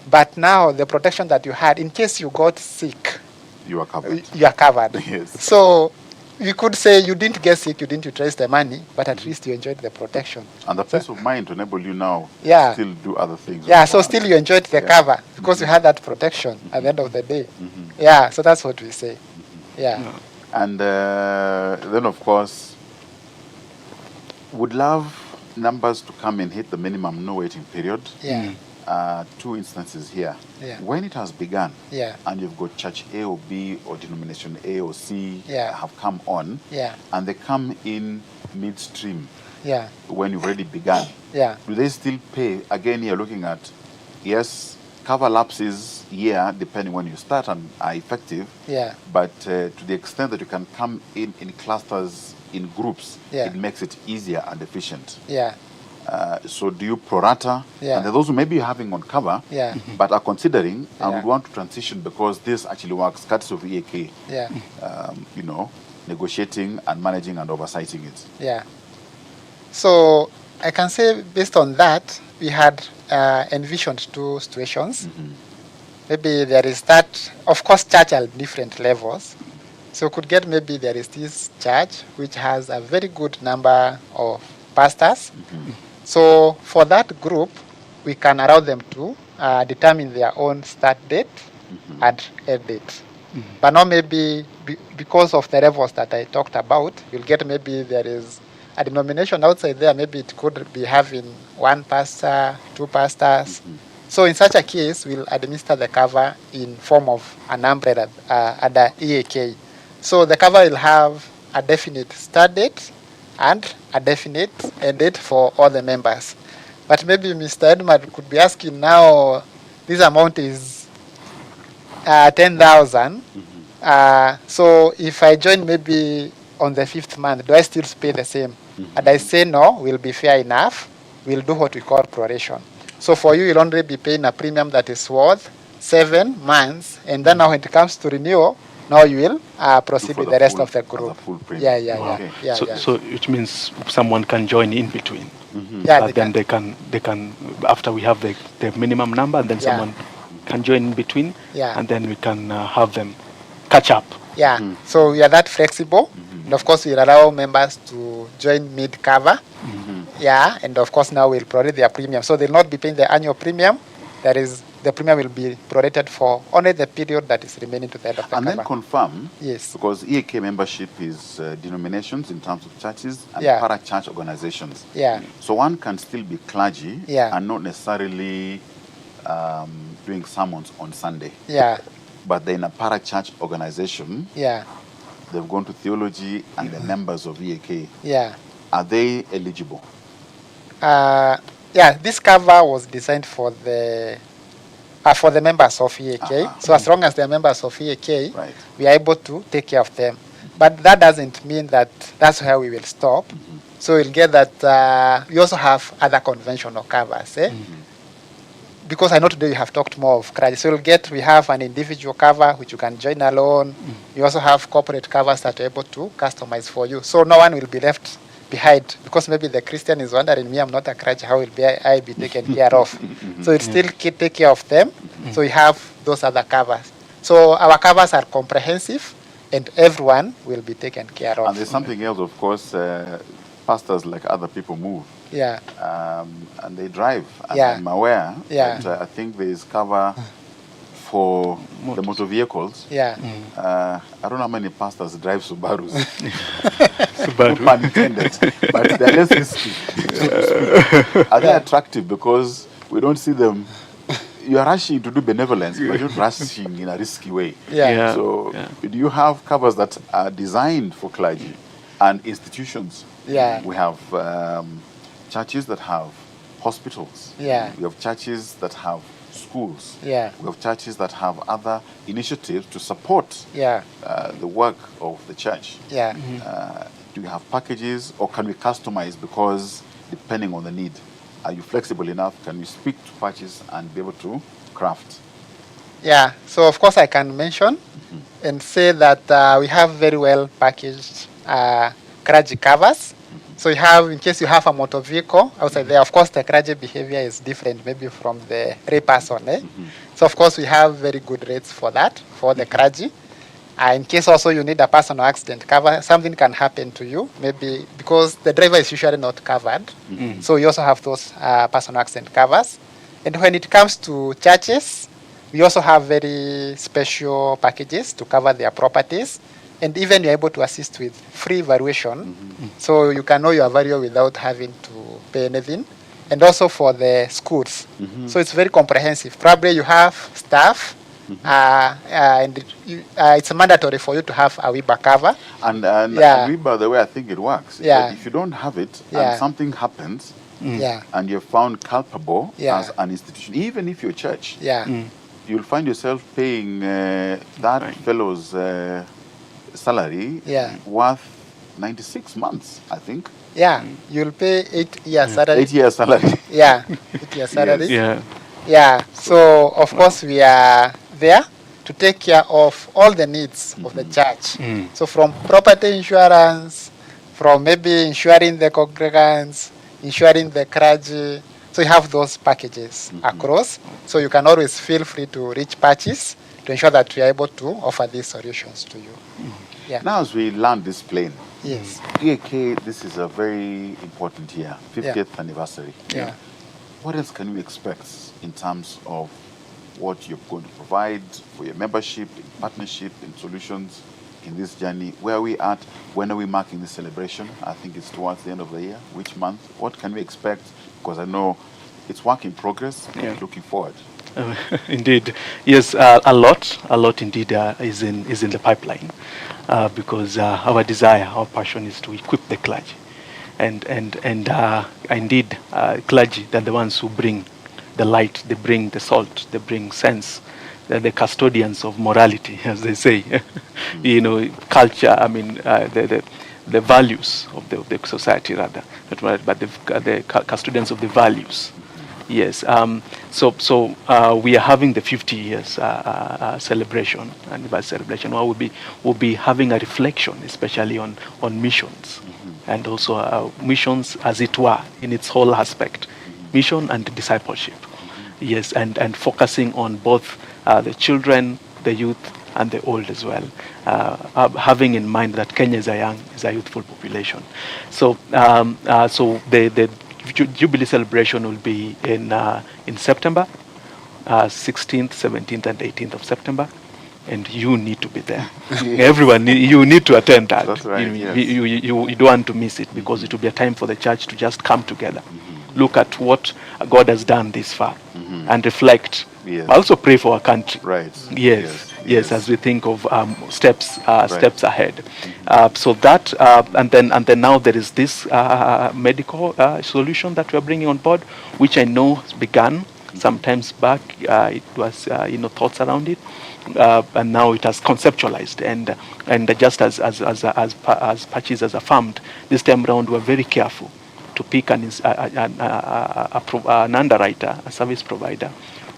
B: But now the protection that you had, in case you got sick,
A: You are covered.
B: you are covered.
A: Yes.
B: So you could say you didn't get sick, you didn't utilize the money, but at least you enjoyed the protection.
A: And the peace of mind to enable you now
B: Yeah.
A: still do other things.
B: Yeah, so still you enjoyed the cover because you had that protection at the end of the day. Yeah, so that's what we say. Yeah.
A: And then, of course, would love numbers to come and hit the minimum no waiting period.
B: Yeah.
A: Two instances here.
B: Yeah.
A: When it has begun,
B: Yeah.
A: and you've got church A or B or denomination A or C
B: Yeah.
A: have come on,
B: Yeah.
A: and they come in midstream
B: Yeah.
A: when you've already begun,
B: Yeah.
A: do they still pay? Again, you're looking at, yes, cover lapses, depending when you start and are effective,
B: Yeah.
A: but to the extent that you can come in clusters, in groups,
B: Yeah.
A: it makes it easier and efficient.
B: Yeah.
A: So do you prorata?
B: Yeah.
A: And there are those who may be having on cover,
B: Yeah.
A: but are considering and
B: Yeah.
A: would want to transition because this actually works, courtesy of EAK,
B: Yeah.
A: negotiating and managing and oversighting it.
B: Yeah. So I can say based on that, we had envisioned two situations. Maybe there is that, of course, church at different levels. So could get maybe there is this church which has a very good number of pastors. So for that group, we can allow them to determine their own start date and end date. But not maybe because of the levels that I talked about, you'll get maybe there is a denomination outside there, maybe it could be having one pastor, two pastors. So in such a case, we'll administer the cover in form of an umbrella under EAK. So the cover will have a definite start date and a definite end date for all the members. But maybe Mr. Edmund could be asking now, this amount is 10,000. So if I join maybe on the 5th month, do I still pay the same? And I say no, will be fair enough. We'll do what we call proration. So for you, you'll only be paying a premium that is worth 7 months. And then now when it comes to renewal, now you will proceed with the rest of the group.
C: Okay. So which means someone can join in between.
B: Yeah,
C: Then they can after we have the minimum number, and then someone can join in between, and then we can have them catch up.
B: Yeah, so we are that flexible. And of course, we'll allow members to join mid-cover. Yeah, and of course, now we'll prorate their premium. So they'll not be paying the annual premium. That is, the premium will be prorated for only the period that is remaining to the end of the cover.
A: And then confirm,
B: yes,
A: because EAK membership is denominations in terms of churches and para-church organizations.
B: Yeah.
A: So one can still be clergy and not necessarily doing sermons on Sunday.
B: Yeah.
A: But they're in a para-church organization.
B: Yeah.
A: They've gone to theology and they're members of EAK.
B: Yeah.
A: Are they eligible?
B: Yeah, this cover was designed for the members of EAK. So as long as they're members of EAK, we are able to take care of them. But that doesn't mean that that's where we will stop. So we'll get that we also have other conventional covers. Because I know today you have talked more of clergy. So we have an individual cover which you can join alone. We also have corporate covers that are able to customize for you. So no one will be left behind, because maybe the Christian is wondering, me, I'm not a clergy, how will I be taken care of? So it still take care of them. So we have those other covers. So our covers are comprehensive and everyone will be taken care of.
A: And there's something else, of course, pastors like other people move.
B: Yeah.
A: And they drive. And I'm aware that I think there is cover for the motor vehicles.
B: Yeah.
A: I don't know how many pastors drive Subarus.
C: Subaru.
A: No pun intended. But they're less risky. Are they attractive? Because we don't see them. You are rushing to do benevolence, but you're rushing in a risky way. So do you have covers that are designed for clergy and institutions?
B: Yeah.
A: We have churches that have hospitals.
B: Yeah.
A: We have churches that have schools.
B: Yeah.
A: We have churches that have other initiatives to support the work of the church.
B: Yeah.
A: Do you have packages, or can we customize, because depending on the need? Are you flexible enough? Can you speak to purchase and be able to craft?
B: Yeah, so of course I can mention and say that we have very well packaged clergy covers. So you have, in case you have a motor vehicle outside there, of course the clergy behavior is different maybe from the lay person. So of course we have very good rates for that, for the clergy. In case also you need a personal accident cover, something can happen to you, maybe because the driver is usually not covered. So you also have those personal accident covers. And when it comes to churches, we also have very special packages to cover their properties. And even you're able to assist with free valuation. So you can know your value without having to pay anything. And also for the schools. So it's very comprehensive. Probably you have staff. And it's mandatory for you to have a WIBA cover.
A: And WIBA, the way I think it works, if you don't have it and something happens, and you're found culpable as an institution, even if you're a church, you'll find yourself paying that fellow's salary worth 96 months, I think.
B: Yeah, you'll pay 8 years salary.
A: 8 years salary.
B: 8 years salary.
C: Yes.
B: So of course we are there to take care of all the needs of the church. So from property insurance, from maybe insuring the congregants, insuring the clergy. So you have those packages across. So you can always feel free to reach purchase to ensure that we are able to offer these solutions to you. Yeah.
A: Now, as we land this plane,
B: Yes.
A: EAK, this is a very important year, 50th
B: Yeah.
A: anniversary.
B: Yeah.
A: What else can we expect in terms of what you're going to provide for your membership, in partnership, in solutions in this journey? Where are we at? When are we marking this celebration? I think it's towards the end of the year. Which month? What can we expect? Because I know it's work in progress.
C: Yeah.
A: Looking forward.
C: Indeed, yes, a lot indeed is in the pipeline, because our desire, our passion is to equip the clergy, and indeed, clergy, they're the ones who bring the light, they bring the salt, they bring sense. They're the custodians of morality, as they say. You know, culture. I mean, the values of the society, rather, not morality, but the custodians of the values. Yes. So we are having the 50 years celebration, anniversary celebration. Where we'll be having a reflection, especially on missions, and also missions, as it were, in its whole aspect, mission and discipleship. Yes, and focusing on both the children, the youth, and the old as well, having in mind that Kenya is a youthful population. So the Jubilee celebration will be in September, 16th, 17th, and 18th of September, and you need to be there. Everyone, you need to attend that.
A: That's right,
C: You don't want to miss it, because it will be a time for the church to just come together, look at what God has done this far, and reflect.
A: Yes.
C: Also pray for our country.
A: Right.
C: Yes, as we think of steps ahead.
A: Mm-hmm.
C: So that, and then now there is this medical solution that we are bringing on board, which I know has begun sometimes back. It was thoughts around it, and now it has conceptualized, and just as Patches has affirmed, this time around we're very careful to pick an underwriter, a service provider,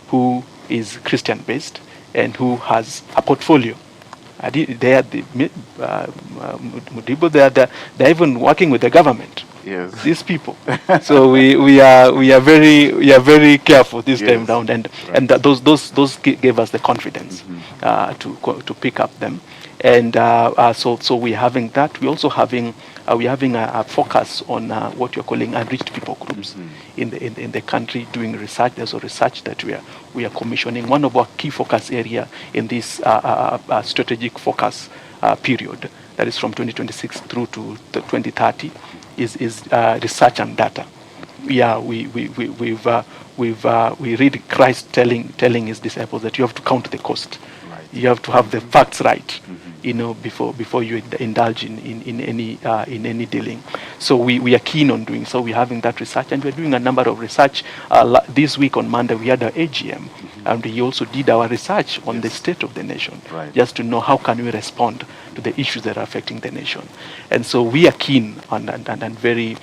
C: who is Christian-based and who has a portfolio. They're even working with the government.
A: Yes.
C: These people. So we are very careful this time round, and those gave us the confidence to pick up them, and so we're having that. We're also having a focus on what you're calling unreached people groups in the country, doing research. There's a research that we are commissioning. One of our key focus area in this strategic focus period, that is from 2026 through to 2030, is research and data. Yeah, we read Christ telling his disciples that you have to count the cost.
A: Right.
C: You have to have the facts right, before you indulge in any dealing. So we are keen on doing so. We're having that research, and we're doing a number of research. This week on Monday we had our AGM, and we also did our research on the state of the nation, just to know how can we respond to the issues that are affecting the nation. And so we are keen and very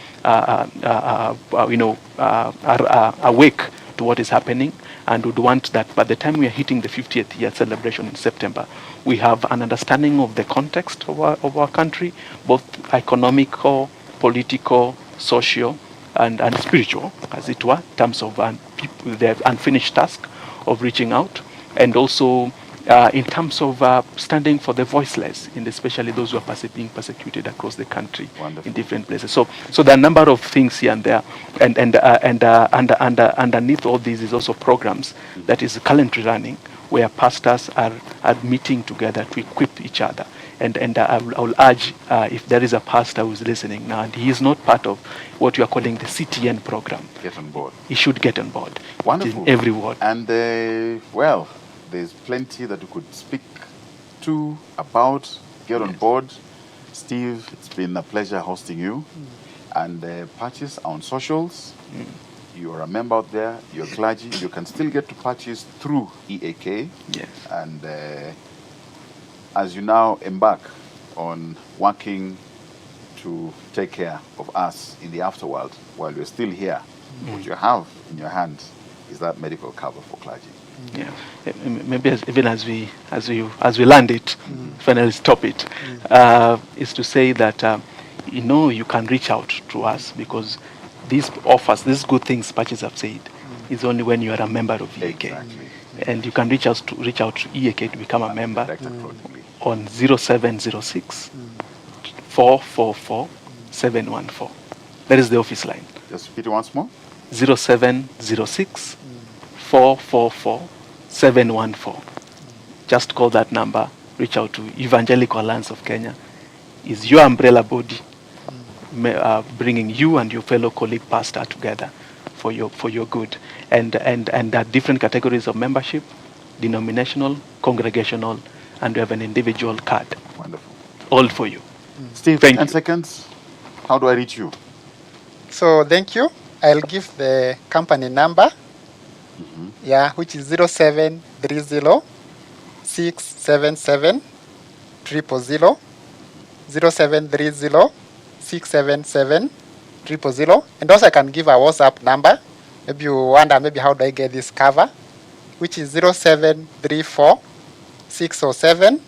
C: awake to what is happening, and would want that by the time we are hitting the 50th year celebration in September, we have an understanding of the context of our country, both economical, political, social, and spiritual, as it were, in terms of their unfinished task of reaching out, and also in terms of standing for the voiceless, and especially those who are being persecuted across the country.
A: Wonderful.
C: In different places. So there are a number of things here and there, and underneath all these is also programs that is currently running, where pastors are meeting together to equip each other. And I will urge, if there is a pastor who is listening now and he is not part of what you are calling the CTN program,
A: Get on board.
C: he should get on board.
A: Wonderful.
C: In every ward.
A: And there's plenty that we could speak to about. Get on board. Steve, it's been a pleasure hosting you. And Patches on socials. You are a member out there. You're clergy. You can still get to Patches through EAK.
C: Yes.
A: And as you now embark on working to take care of us in the afterworld while you're still here, what you have in your hand is that medical cover for clergy.
C: Yeah, maybe even as we land it, finally stop it, is to say that you can reach out to us, because these offers, these good things Patches have said, is only when you are a member of EAK.
A: Exactly.
C: And you can reach out to EAK to become a member.
A: Direct accordingly.
C: on 0706 444 714. That is the office line.
A: Just repeat it once more.
C: 0706 444 714. Just call that number, reach out to Evangelical Alliance of Kenya. Is your umbrella body bringing you and your fellow colleague pastor together for your good. And there are different categories of membership: denominational, congregational, and we have an individual card.
A: Wonderful.
C: All for you.
A: Steve,
C: Thank
A: 10
C: you.
A: seconds. How do I reach you?
B: So thank you. I'll give the company number, which is 0730 677 000, 0730 677 000. And also I can give a WhatsApp number. Maybe you wonder, maybe how do I get this cover, which is 0734 607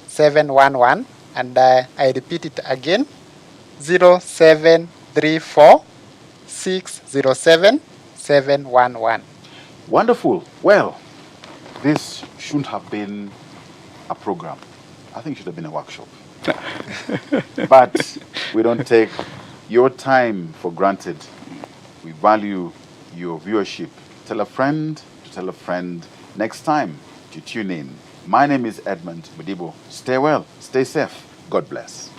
B: 711. And I repeat it again, 0734 607 711.
A: Wonderful. Well, this shouldn't have been a program. I think it should have been a workshop. But we don't take your time for granted. We value your viewership. Tell a friend to tell a friend next time to tune in. My name is Edmund Mudibo. Stay well, stay safe. God bless.